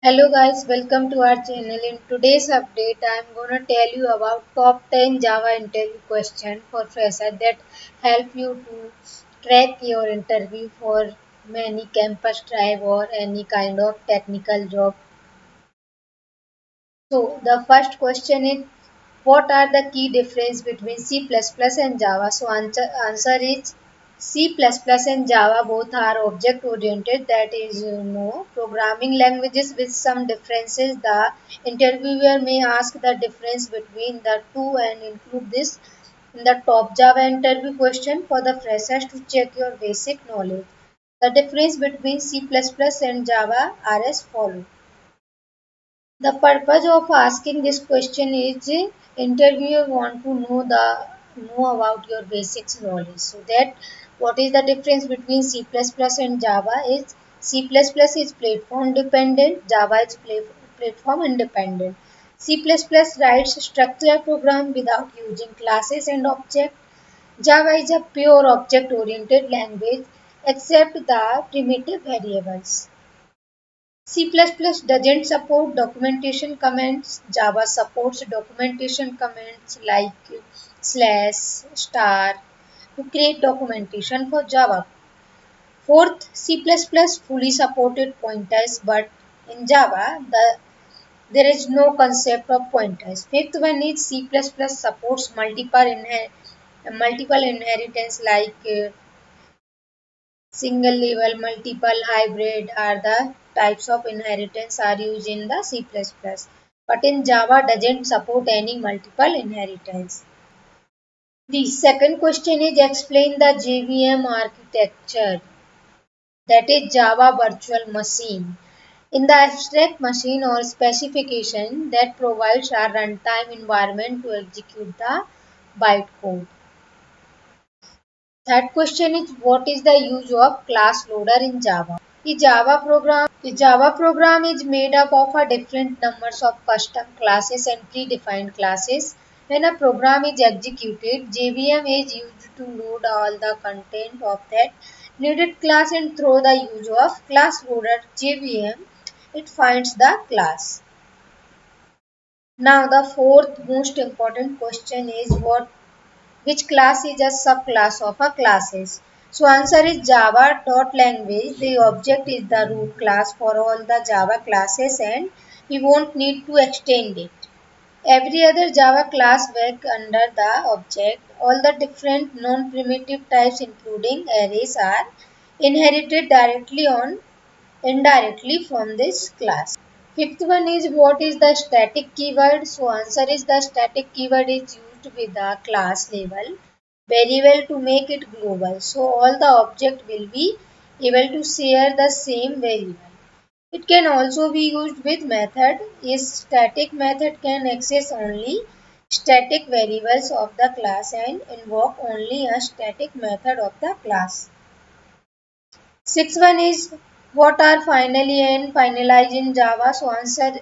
Hello guys, welcome to our channel. In today's update, I am gonna tell you about top 10 Java interview question for fresher that help you to crack your interview for many campus drive or any kind of technical job. So the first question is, what are the key difference between C++ and Java? So answer is C++ and Java both are object oriented, that is, programming languages with some differences. The interviewer may ask the difference between the two and include this in the top Java interview question for the freshers to check your basic knowledge. The difference between C++ and Java are as follows. The purpose of asking this question is interviewer want to know about your basics knowledge. So that what is the difference between C++ and Java is C++ is platform dependent, Java is platform independent. C++ writes structured program without using classes and objects. Java is a pure object oriented language except the primitive variables. C++ doesn't support documentation commands. Java supports documentation commands like slash, star to create documentation for Java. Fourth, C++ fully supported pointers, but in Java, there is no concept of pointers. Fifth one is C++ supports multiple inheritance like single level, multiple, hybrid are the types of inheritance are used in the C++. But in Java doesn't support any multiple inheritance. The second question is explain the JVM architecture, that is Java Virtual Machine. In the abstract machine or specification that provides a runtime environment to execute the bytecode. Third question is what is the use of class loader in Java? The Java program is made up of a different numbers of custom classes and predefined classes. When a program is executed, JVM is used to load all the content of that needed class and through the use of class loader JVM, it finds the class. Now the fourth most important question is which class is a subclass of a classes? So answer is Java dot language. The object is the root class for all the Java classes and we won't need to extend it. Every other Java class work under the object. All the different non-primitive types including arrays are inherited directly or indirectly from this class. Fifth one is what is the static keyword? So answer is the static keyword is used with the class label variable to make it global. So all the object will be able to share the same variable. It can also be used with method. A static method can access only static variables of the class and invoke only a static method of the class. Sixth one is what are finally and finalize in Java. So answer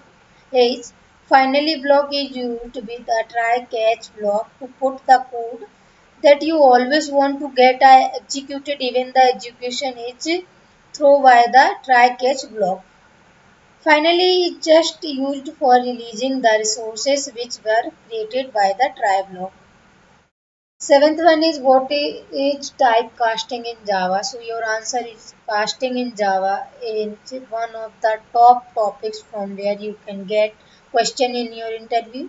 is finally block is used with a try catch block to put the code that you always want to get executed even the execution is through by the try catch block. Finally, it's just used for releasing the resources which were created by the try block. Seventh one is what is type casting in Java. So your answer is casting in Java is one of the top topics from where you can get question in your interview.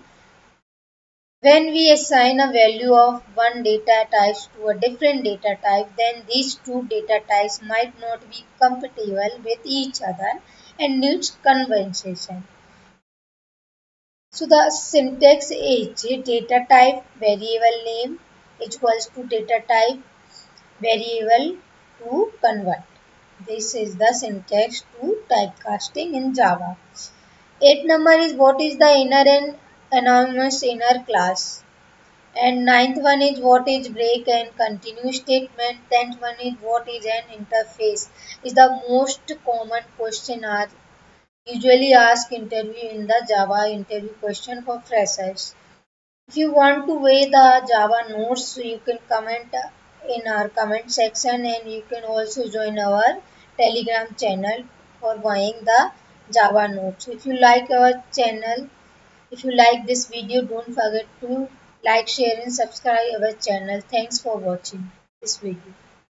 When we assign a value of one data type to a different data type, then these two data types might not be compatible with each other and needs conversation. So the syntax is data type variable name equals to data type variable to convert. This is the syntax to typecasting in Java. 8th number is what is the inner and anonymous inner class. And ninth one is what is break and continue statement. 10th one is what is an interface. Is the most common question are usually asked interview in the Java interview question for freshers. If you want to weigh the Java notes, so you can comment in our comment section and you can also join our Telegram channel for buying the Java notes. If you like our channel, if you like this video, don't forget to like, share and subscribe our channel. Thanks for watching this video.